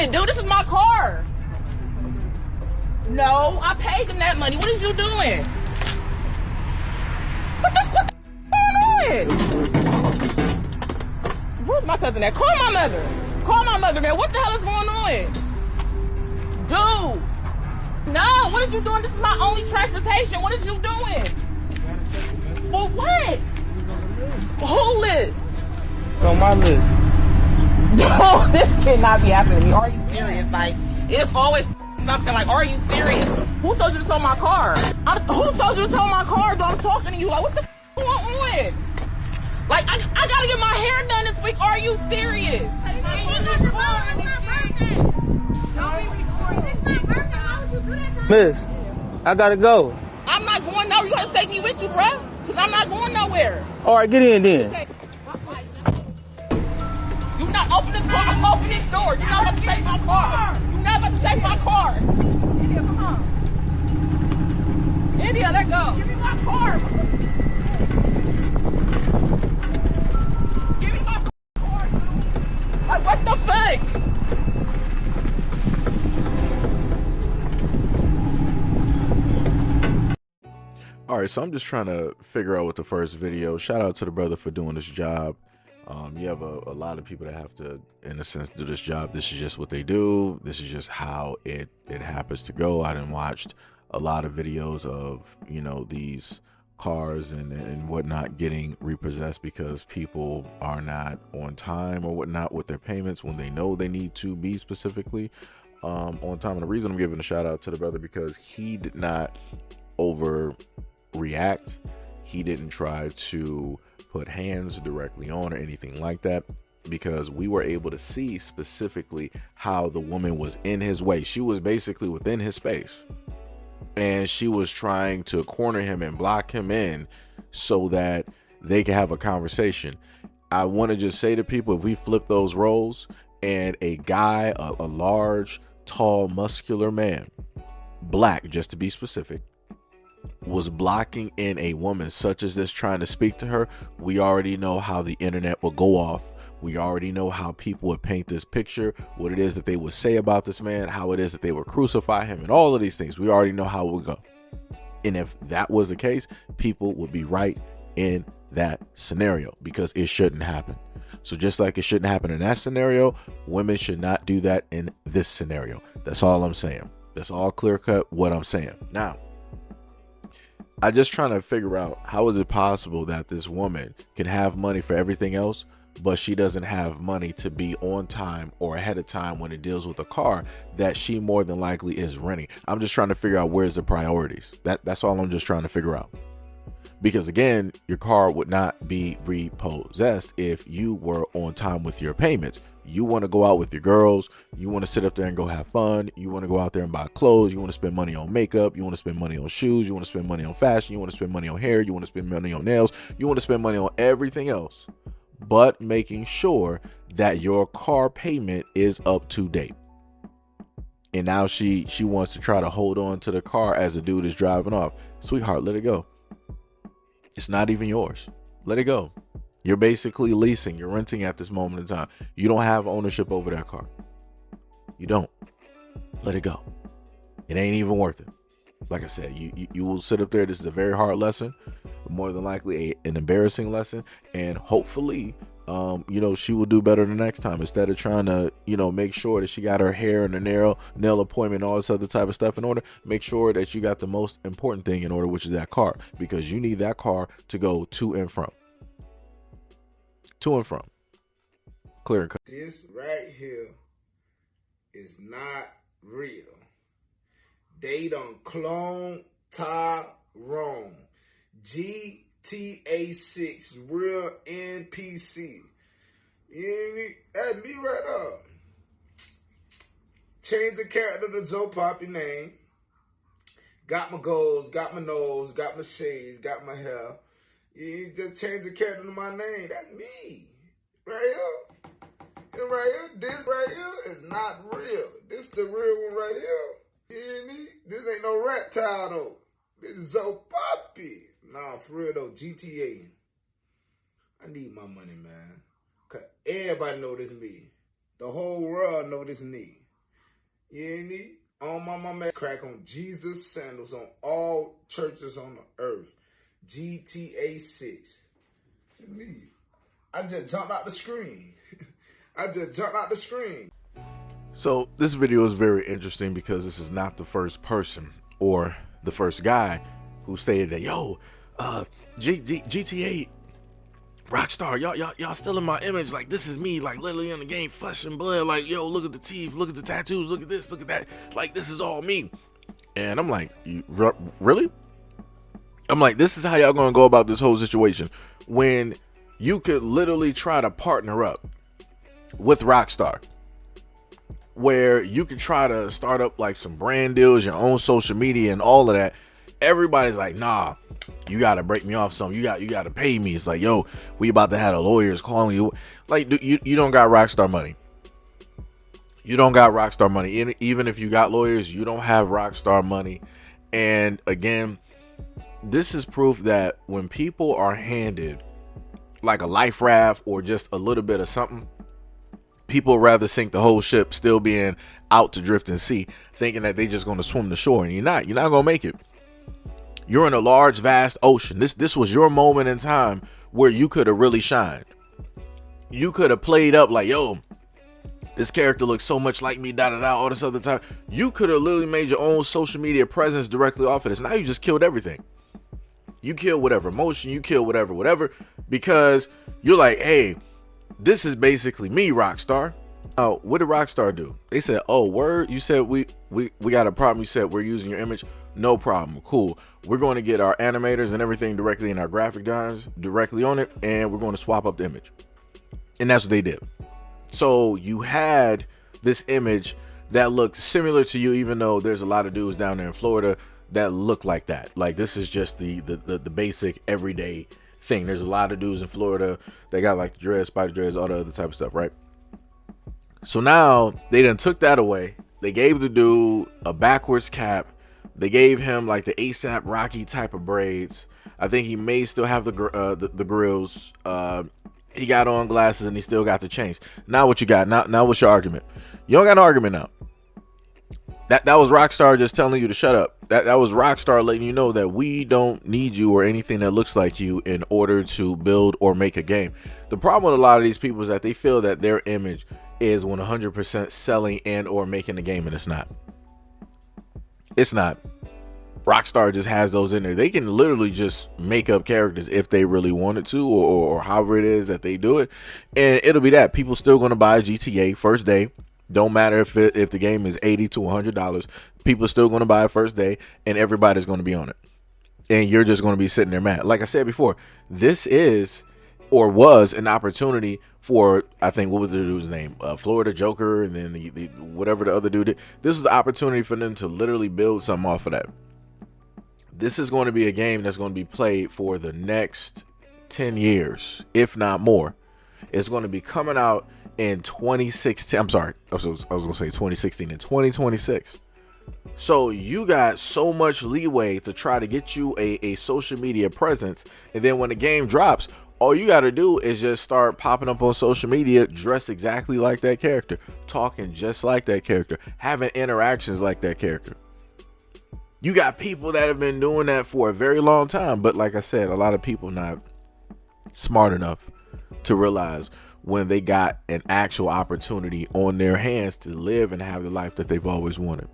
doing, dude? This is my car. No, I paid them that money. What is you doing? What the going on? Where's my cousin at? Call my mother. Call my mother, man. What the hell is going on? Dude. No, what is you doing? This is my only transportation. What is you doing? For what? Who list? It's on my list. Dude, this cannot be happening to me. Are you serious? Like, it's always something like, are you serious? Who told you to tow my car? Who told you to tow my car? Dude, I'm talking to you. Like, what the going on? Like, I gotta get my hair done this week. Are you serious? Miss, I gotta go. I'm not going nowhere. You gotta take me with you, bruh. Because I'm not going nowhere. All right, get in then. You not open this door. I'm opening this door. You're not about to take my car. You're not about to take my car. India, come on. India, let go. Give me my car. Give me my car. Like, what the fuck? All right, so I'm just trying to figure out what the first video. Shout out to the brother for doing this job. You have a lot of people that have to, in a sense, do this job. This is just what they do. This is just how it happens to go. I done watched a lot of videos of, you know, these cars and whatnot getting repossessed because people are not on time or whatnot with their payments when they know they need to be specifically on time. And the reason I'm giving a shout out to the brother because he did not overreact. He didn't try to put hands directly on or anything like that, because we were able to see specifically how the woman was in his way. She was basically within his space and she was trying to corner him and block him in so that they could have a conversation. I want to just say to people, if we flip those roles and a guy, a large, tall, muscular man, black, just to be specific, was blocking in a woman such as this trying to speak to her, we already know how the internet will go off. We already know how people would paint this picture, what it is that they would say about this man, how it is that they would crucify him, and all of these things. We already know how it would go. And if that was the case, people would be right in that scenario because it shouldn't happen. So just like it shouldn't happen in that scenario, women should not do that in this scenario. That's all I'm saying. That's all clear cut what I'm saying. Now, I'm just trying to figure out, how is it possible that this woman can have money for everything else, but she doesn't have money to be on time or ahead of time when it deals with a car that she more than likely is renting? I'm just trying to figure out where's the priorities. That's all I'm just trying to figure out. Because again, your car would not be repossessed if you were on time with your payments. You want to go out with your girls. You want to sit up there and go have fun. You want to go out there and buy clothes. You want to spend money on makeup. You want to spend money on shoes. You want to spend money on fashion. You want to spend money on hair. You want to spend money on nails. You want to spend money on everything else, but making sure that your car payment is up to date. And now she wants to try to hold on to the car as the dude is driving off. Sweetheart, let it go. It's not even yours. Let it go. You're basically leasing. You're renting at this moment in time. You don't have ownership over that car. You don't. Let it go. It ain't even worth it. Like I said, you will sit up there. This is a very hard lesson, more than likely an embarrassing lesson, and hopefully she will do better the next time. Instead of trying to make sure that she got her hair and her nail appointment, all this other type of stuff in order, make sure that you got the most important thing in order, which is that car, because you need that car to go to and from. Clear and cut. This right here is not real. They done clone Tyrone. GTA 6 real NPC. That's me right up. Change the character to Zoe Poppy name. Got my goals, got my nose, got my shades, got my hair. You just change the character to my name. That's me. Right here. And right here. This right here is not real. This the real one right here. You hear me? This ain't no rat tile though. This is Zoe Poppy. Nah, for real though, GTA. I need my money, man. Cause everybody know this me. The whole world know this me. You hear me? On my mama crack on Jesus sandals on all churches on the earth. GTA 6. Me. I just jumped out the screen. I just jumped out the screen. So this video is very interesting because this is not the first person or the first guy who stated that, yo, GTA Rockstar, y'all stealing my image. Like, this is me, like, literally in the game, flesh and blood. Like, yo, look at the teeth, look at the tattoos, look at this, look at that. Like, this is all me. And I'm like, really? I'm like, this is how y'all gonna go about this whole situation when you could literally try to partner up with Rockstar, where you could try to start up like some brand deals, your own social media and all of that. Everybody's like, nah, you gotta break me off some. You gotta pay me. It's like, yo, we about to have the lawyers calling you. Like, you don't got Rockstar money. You don't got Rockstar money. Even if you got lawyers, you don't have Rockstar money. And again, this is proof that when people are handed like a life raft or just a little bit of something, people rather sink the whole ship, still being out to drift and sea, thinking that they just going to swim the shore. And you're not going to make it. You're in a large, vast ocean. This was your moment in time where you could have really shined. You could have played up like, yo, this character looks so much like me, all this other time. You could have literally made your own social media presence directly off of this. Now you just killed everything. You kill whatever emotion, you kill whatever, because you're like, hey, this is basically me, Rockstar. Oh, what did Rockstar do? They said, oh, word, you said we got a problem. You said we're using your image. No problem. Cool. We're going to get our animators and everything directly in our graphic designers directly on it, and we're going to swap up the image. And that's what they did. So you had this image that looked similar to you, even though there's a lot of dudes down there in Florida that look like that. Like, this is just the basic everyday thing. There's a lot of dudes in Florida that got like dreads, spider dreads, all the other type of stuff, right? So now they done took that away. They gave the dude a backwards cap. They gave him like the ASAP Rocky type of braids. I think he may still have the grills. He got on glasses and he still got the chains. Now what you got? Now what's your argument? You don't got an argument now. That was Rockstar just telling you to shut up. That was Rockstar letting you know that we don't need you or anything that looks like you in order to build or make a game. The problem with a lot of these people is that they feel that their image is 100% selling and or making a game, and it's not. It's not. Rockstar just has those in there. They can literally just make up characters if they really wanted to, or however it is that they do it, and it'll be that. People still going to buy GTA first day. Don't matter if the game is $80 to $100. People still going to buy it first day, and everybody's going to be on it. And you're just going to be sitting there mad. Like I said before, this is or was an opportunity for, I think, what was the dude's name? Florida Joker, and then the whatever the other dude did. This is an opportunity for them to literally build something off of that. This is going to be a game that's going to be played for the next 10 years, if not more. It's going to be coming out in 2016. I'm sorry. I was going to say 2016 and 2026. So you got so much leeway to try to get you a social media presence. And then when the game drops, all you got to do is just start popping up on social media, dressed exactly like that character, talking just like that character, having interactions like that character. You got people that have been doing that for a very long time. But like I said, a lot of people not smart enough to realize when they got an actual opportunity on their hands to live and have the life that they've always wanted.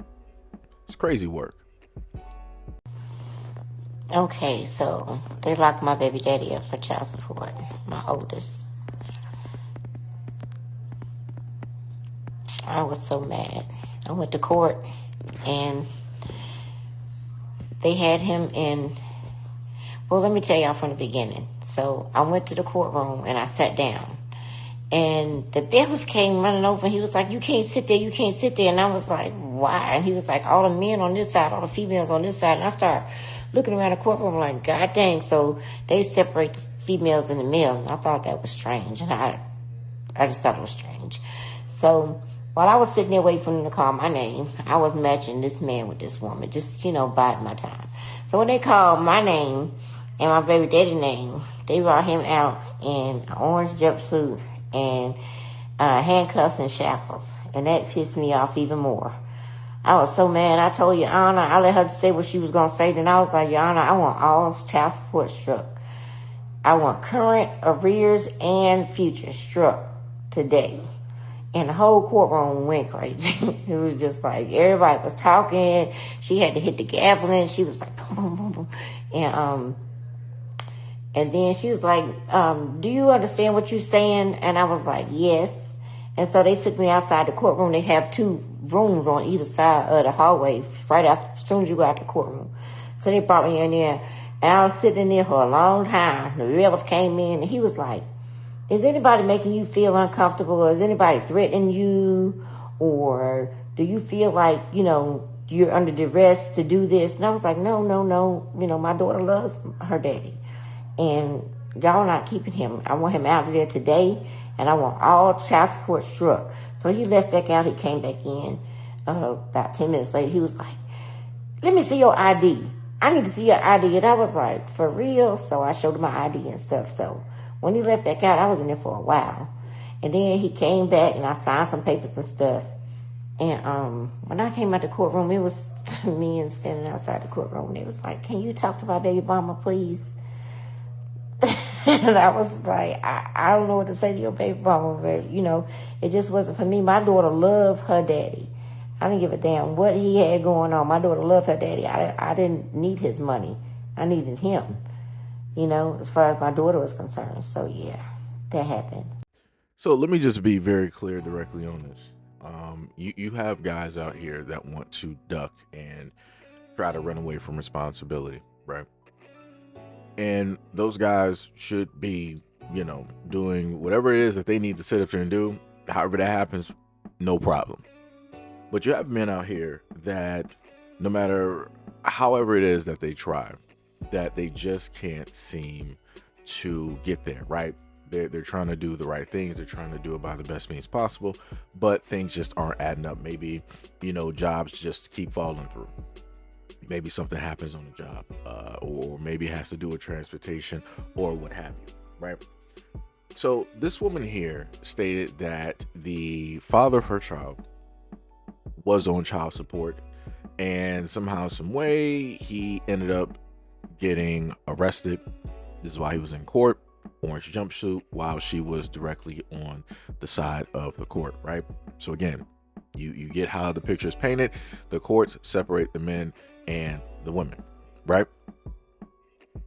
It's crazy work. Okay, so they locked my baby daddy up for child support, my oldest. I was so mad. I went to court and they had him in, well, let me tell y'all from the beginning. So I went to the courtroom and I sat down. And the bailiff came running over and he was like, you can't sit there, you can't sit there. And I was like, why? And he was like, all the men on this side, all the females on this side. And I started looking around the courtroom like, God dang. So they separate the females and the males. And I thought that was strange. And I just thought it was strange. So while I was sitting there waiting for them to call my name, I was matching this man with this woman, just, biding my time. So when they called my name and my baby daddy name, they brought him out in an orange jumpsuit and handcuffs and shackles. And that pissed me off even more. I was so mad. I told Your Honor, I let her say what she was going to say. Then I was like, Your Honor, I want all child support struck. I want current, arrears, and future struck today. And the whole courtroom went crazy. It was just like everybody was talking. She had to hit the gavel and she was like, boom, boom, boom, boom. And then she was like, do you understand what you're saying? And I was like, yes. And so they took me outside the courtroom. They have 2 rooms on either side of the hallway, right after, as soon as you go out the courtroom. So they brought me in there. And I was sitting in there for a long time. The bailiff came in and he was like, is anybody making you feel uncomfortable? Or is anybody threatening you? Or do you feel like, you're under duress to do this? And I was like, no. My daughter loves her daddy. And y'all not keeping him. I want him out of there today. And I want all child support struck. So he left back out. He came back in about 10 minutes later. He was like, let me see your ID. I need to see your ID. And I was like, for real? So I showed him my ID and stuff. So when he left back out, I was in there for a while. And then he came back and I signed some papers and stuff. And when I came out the courtroom, it was me and standing outside the courtroom. And it was like, can you talk to my baby mama, please? And I was like, I don't know what to say to your baby mama, but, it just wasn't for me. My daughter loved her daddy. I didn't give a damn what he had going on. My daughter loved her daddy. I didn't need his money. I needed him, as far as my daughter was concerned. So, yeah, that happened. So let me just be very clear directly on this. You have guys out here that want to duck and try to run away from responsibility, right? And those guys should be, doing whatever it is that they need to sit up there and do. However that happens, no problem. But you have men out here that no matter however it is that they try, that they just can't seem to get there, right? They're trying to do the right things. They're trying to do it by the best means possible, but things just aren't adding up. Maybe, jobs just keep falling through. Maybe something happens on the job, or maybe it has to do with transportation or what have you, right? So this woman here stated that the father of her child was on child support, and somehow, some way, he ended up getting arrested. This is why he was in court, orange jumpsuit, while she was directly on the side of the court, right? So again, you get how the picture is painted. The courts separate the men and the women, right?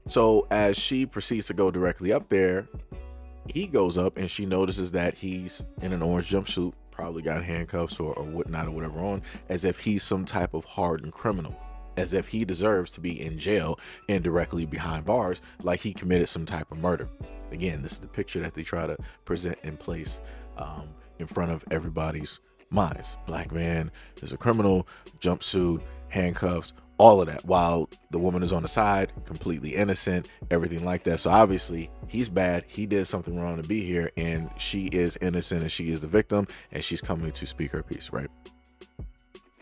So as she proceeds to go directly up there, he goes up and she notices that he's in an orange jumpsuit, probably got handcuffs or whatnot or whatever on, as if he's some type of hardened criminal, as if he deserves to be in jail and directly behind bars, like he committed some type of murder. Again, this is the picture that they try to present in place in front of everybody's minds. Black man is a criminal, jumpsuit, handcuffs, all of that, while the woman is on the side, completely innocent, everything like that. So obviously he's bad. He did something wrong to be here, and she is innocent and she is the victim, and she's coming to speak her piece, right?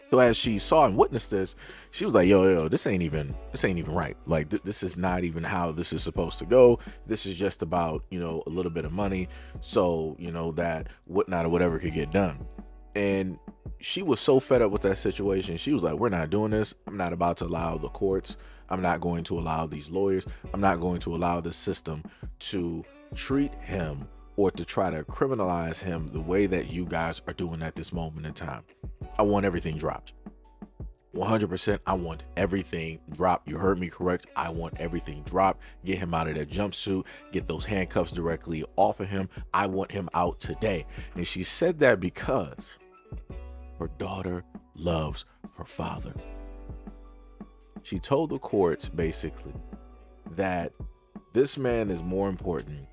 So as she saw and witnessed this, she was like, yo, this ain't even right. Like, this is not even how this is supposed to go. This is just about, a little bit of money. So, that whatnot or whatever could get done. And she was so fed up with that situation. She was like, we're not doing this. I'm not about to allow the courts. I'm not going to allow these lawyers. I'm not going to allow the system to treat him or to try to criminalize him the way that you guys are doing at this moment in time. I want everything dropped. 100%. I want everything dropped. You heard me correct. I want everything dropped. Get him out of that jumpsuit. Get those handcuffs directly off of him. I want him out today. And she said that because her daughter loves her father. She told the courts basically that this man is more important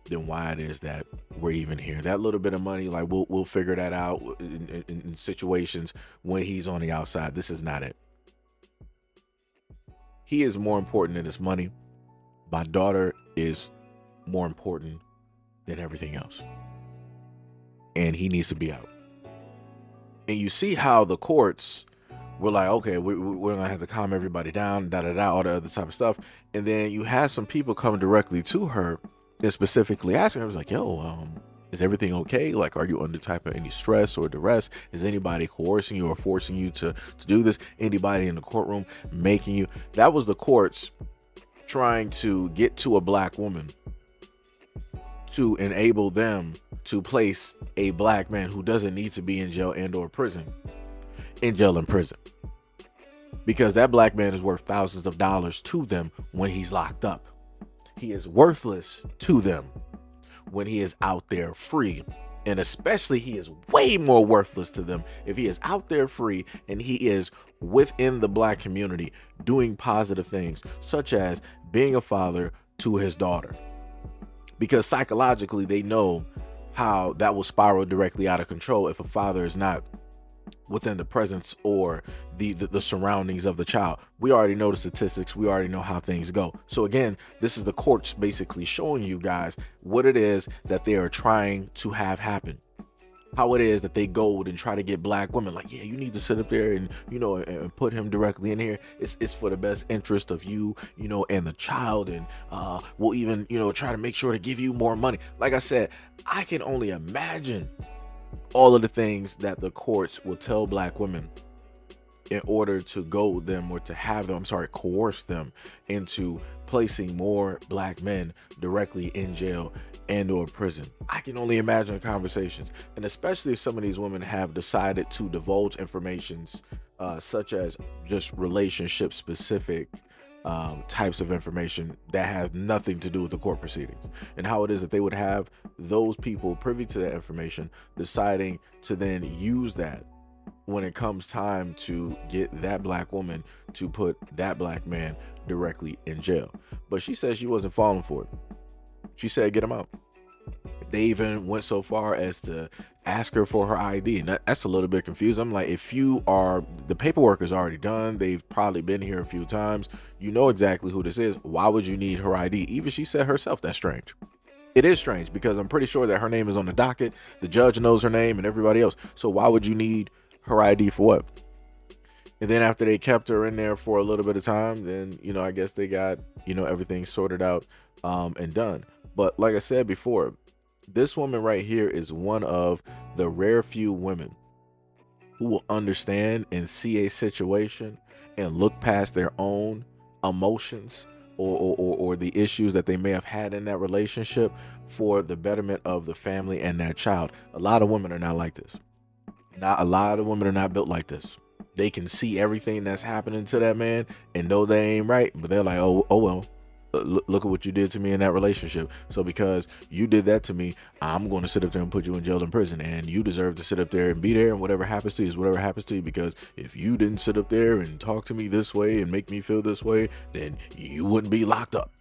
than why it is that we're even here. That little bit of money, like we'll figure that out in situations when he's on the outside. This is not it. He is more important than his money. My daughter is more important than everything else. And he needs to be out. And you see how the courts were like, okay, we're going to have to calm everybody down, all the other type of stuff. And then you had some people come directly to her and specifically asking her, I was like, yo, Is everything okay? Like, are you under type of any stress or duress? Is anybody coercing you or forcing you to do this? Anybody in the courtroom making you? That was the courts trying to get to a black woman to enable them to place a black man who doesn't need to be in jail and or prison in jail and prison, because that black man is worth thousands of dollars to them when he's locked up. He is worthless to them when he is out there free, and especially he is way more worthless to them if he is out there free and he is within the black community doing positive things, such as being a father to his daughter, because psychologically they know how that will spiral directly out of control if a father is not within the presence or the surroundings of the child. We already know the statistics. We already know how things go. So again, this is the courts basically showing you guys what it is that they are trying to have happen. How it is that they go and try to get black women like, yeah, you need to sit up there and, and put him directly in here. It's for the best interest of you, and the child. And we'll even, try to make sure to give you more money. Like I said, I can only imagine all of the things that the courts will tell black women in order to goad them or to have them, coerce them into placing more black men directly in jail and or prison. I can only imagine the conversations, and especially if some of these women have decided to divulge informations such as just relationship specific types of information that have nothing to do with the court proceedings, and how it is that they would have those people privy to that information deciding to then use that when it comes time to get that black woman to put that black man directly in jail. But she said she wasn't falling for it. She said get him out. They even went so far as to ask her for her ID, and that's a little bit confused. I'm like, if the paperwork is already done, they've probably been here a few times, you know exactly who this is, why would you need her ID? Even she said herself, that's strange. It is strange, because I'm pretty sure that her name is on the docket, the judge knows her name and everybody else, so why would you need her ID for what? And then after they kept her in there for a little bit of time, then I guess they got everything sorted out and done. But like I said before, this woman right here is one of the rare few women who will understand and see a situation and look past their own emotions or the issues that they may have had in that relationship for the betterment of the family and that child. A lot of women are not like this. Not a lot of women are not built like this. They can see everything that's happening to that man and know they ain't right, but they're like, oh well. Look at what you did to me in that relationship. So because you did that to me, I'm going to sit up there and put you in jail and prison, and you deserve to sit up there and be there, and whatever happens to you is whatever happens to you, because if you didn't sit up there and talk to me this way and make me feel this way, then you wouldn't be locked up.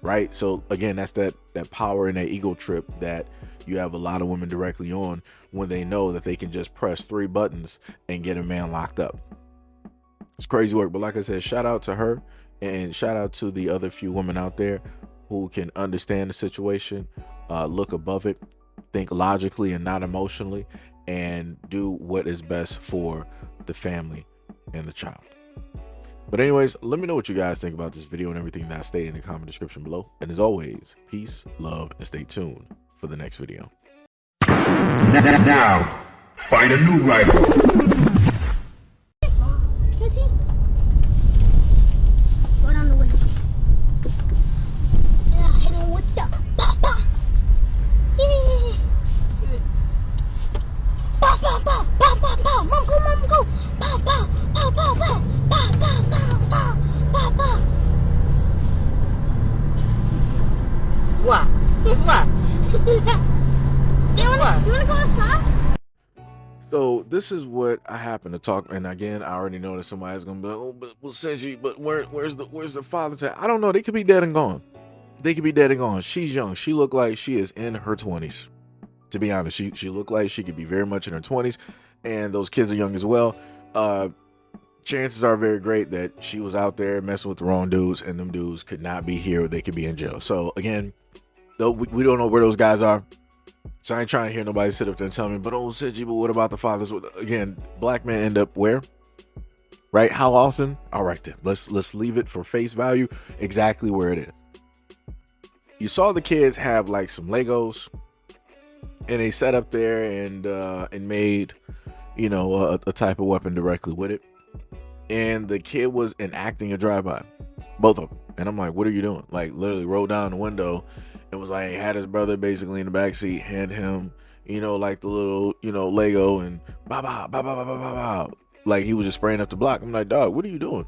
Right? So again, that's that power and that ego trip that you have a lot of women directly on when they know that they can just press 3 buttons and get a man locked up. It's crazy work. But like I said, shout out to her. And shout out to the other few women out there who can understand the situation, look above it, think logically and not emotionally, and do what is best for the family and the child. But anyways, let me know what you guys think about this video and everything that I stated in the comment description below. And as always, peace, love, and stay tuned for the next video. Now, find a new rival. What? What? You wanna go outside? So this is what I happen to talk, and again, I already know that somebody's gonna be like, oh, but Seiji, but where's the father? I don't know. They could be dead and gone. They could be dead and gone. She's young. She looked like she is in her 20s. To be honest, she looked like she could be very much in her 20s, and those kids are young as well. Chances are very great that she was out there messing with the wrong dudes, and them dudes could not be here. They could be in jail. So again, though we don't know where those guys are, so I ain't trying to hear nobody sit up there and tell me, but Seiji, but what about the fathers? Again, black men end up where? Right? How often? All right then. Let's leave it for face value exactly where it is. You saw the kids have like some Legos, And they sat up there and made, you know, a type of weapon directly with it. And the kid was enacting a drive-by, both of them. And I'm like, what are you doing? Like, literally rolled down the window and was like, had his brother basically in the backseat, hand him, you know, like the little, you know, Lego, and ba ba ba ba ba ba ba. Like he was just spraying up the block. I'm like, dog, what are you doing?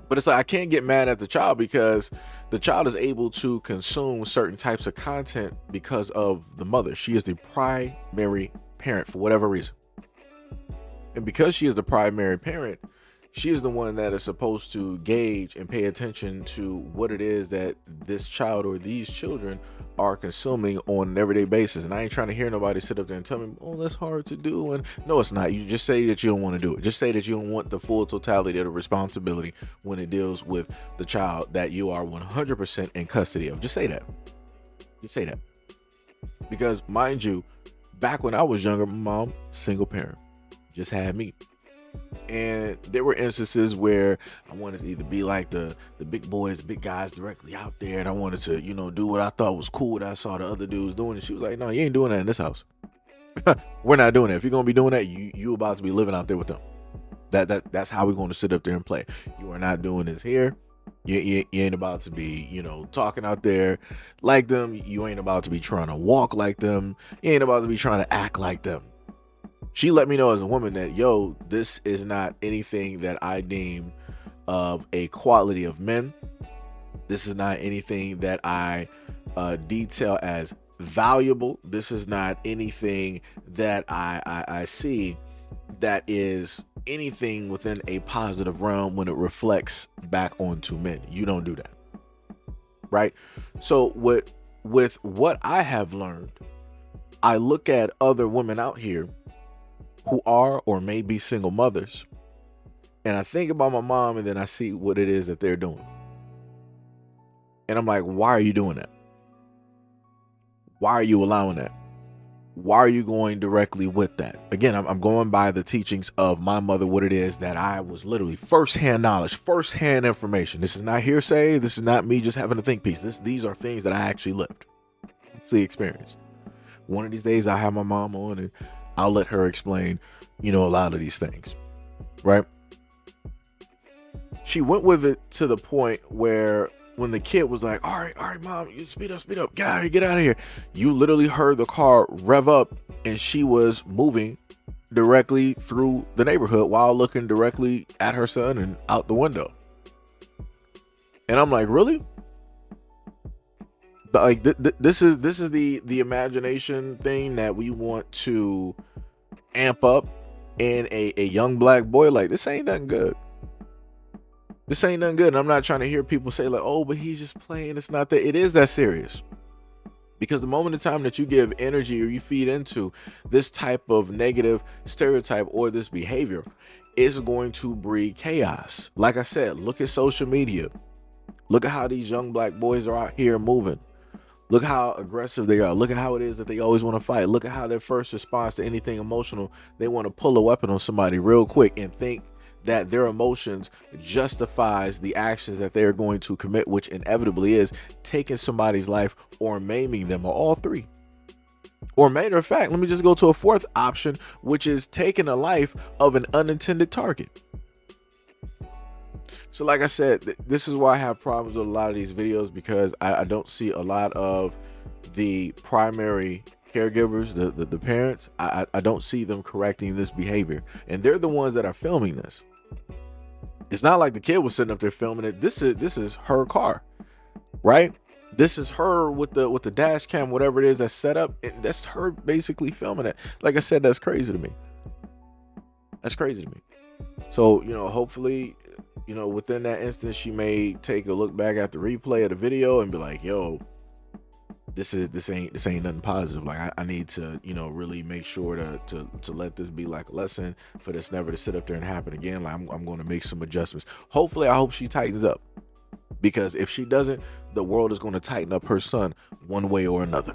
But it's like, I can't get mad at the child because the child is able to consume certain types of content because of the mother. She is the primary parent for whatever reason. And because she is the primary parent, she is the one that is supposed to gauge and pay attention to what it is that this child or these children are consuming on an everyday basis. And I ain't trying to hear nobody sit up there and tell me, oh, that's hard to do. And no, it's not. You just say that you don't want to do it. Just say that you don't want the full totality of the responsibility when it deals with the child that you are 100% in custody of. Just say that. Just say that. Because mind you, back when I was younger, my mom, single parent, just had me. And there were instances where I wanted to either be like the big boys, the big guys directly out there, and I wanted to, you know, do what I thought was cool that I saw the other dudes doing. And she was like, no, you ain't doing that in this house. We're not doing that. If you're gonna be doing that, you about to be living out there with them. That's how we're gonna sit up there and play. You are not doing this here. You ain't about to be, you know, talking out there like them. You ain't about to be trying to walk like them. You ain't about to be trying to act like them. She let me know as a woman that, yo, this is not anything that I deem of a quality of men. This is not anything that I detail as valuable. This is not anything that I see that is anything within a positive realm when it reflects back onto men. You don't do that. Right? So with what I have learned, I look at other women out here who are or may be single mothers, and I think about my mom, and then I see what it is that they're doing. And I'm like, why are you doing that? Why are you allowing that? Why are you going directly with that? Again, I'm going by the teachings of my mother, what it is that I was literally firsthand knowledge, firsthand information. This is not hearsay. This is not me just having a think piece. These are things that I actually lived, actually experienced. One of these days I have my mom on and I'll let her explain, you know, a lot of these things, right? She went with it to the point where when the kid was like, all right, mom, you speed up, get out of here. You literally heard the car rev up and she was moving directly through the neighborhood while looking directly at her son and out the window. And I'm like, really? Like this is the imagination thing that we want to amp up in a young black boy. Like, this ain't nothing good. This ain't nothing good. And I'm not trying to hear people say like, oh, but he's just playing. It's not that. It is that serious. Because the moment in time that you give energy or you feed into this type of negative stereotype or this behavior, it's going to breed chaos. Like I said, look at social media. Look at how these young black boys are out here moving. Look how aggressive they are. Look at how it is that they always want to fight. Look at how their first response to anything emotional, they want to pull a weapon on somebody real quick and think that their emotions justifies the actions that they're going to commit, which inevitably is taking somebody's life or maiming them, or all three. Or matter of fact, let me just go to a fourth option, which is taking a life of an unintended target. So like I said, this is why I have problems with a lot of these videos, because I don't see a lot of the primary caregivers, the parents. I don't see them correcting this behavior. And they're the ones that are filming this. It's not like the kid was sitting up there filming it. This is her car, right? This is her with the dash cam, whatever it is that's set up. And that's her basically filming it. Like I said, that's crazy to me. That's crazy to me. So, you know, hopefully, you know, within that instance, she may take a look back at the replay of the video and be like, yo, this ain't nothing positive. Like, I need to, you know, really make sure to let this be like a lesson for this never to sit up there and happen again. Like, I'm going to make some adjustments. Hopefully, I hope she tightens up, because if she doesn't, the world is going to tighten up her son one way or another.